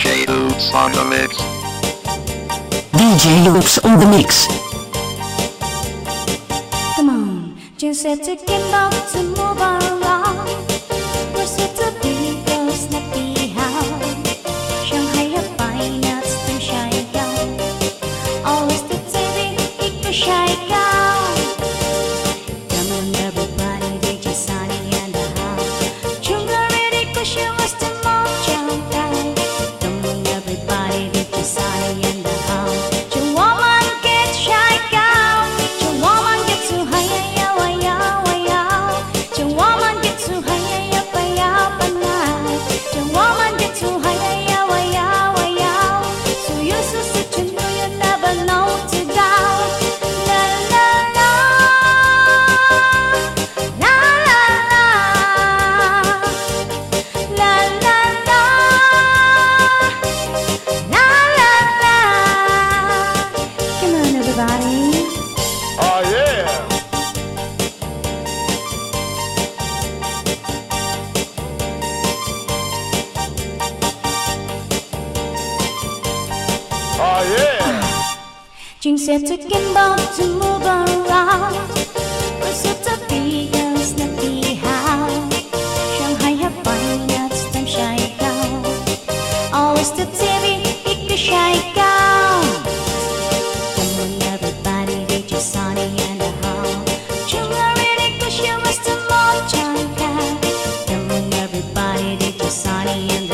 DJ Oops on the mix. DJ Oops on the mix. Come on, just have to get up to move around. What's it to be, go snappy how? Shanghai a fine nuts to shy down. Always the TV, it go shy down. Come on, everybody, DJ Sunny and the house. Chunga ready, cause she was the more jump right. Come on, everybody, DJ Sunny and the house. Woman get shy down. Woman get too high, woman get too high, woman get too high, so you so sit you know you never know to down. La la la, la la la, la la la, la la la. Come on, everybody. Oh yeah. Oh yeah. Chính sẽ taking about to move around. What's it to be a snappy how? Shanghai have fine nuts, time shy down. Always the TV, it go shy down. Come on, everybody, DJ Sunny and the house. Chunga ready, cause you was the more junk. Come on, everybody, DJ Sunny and the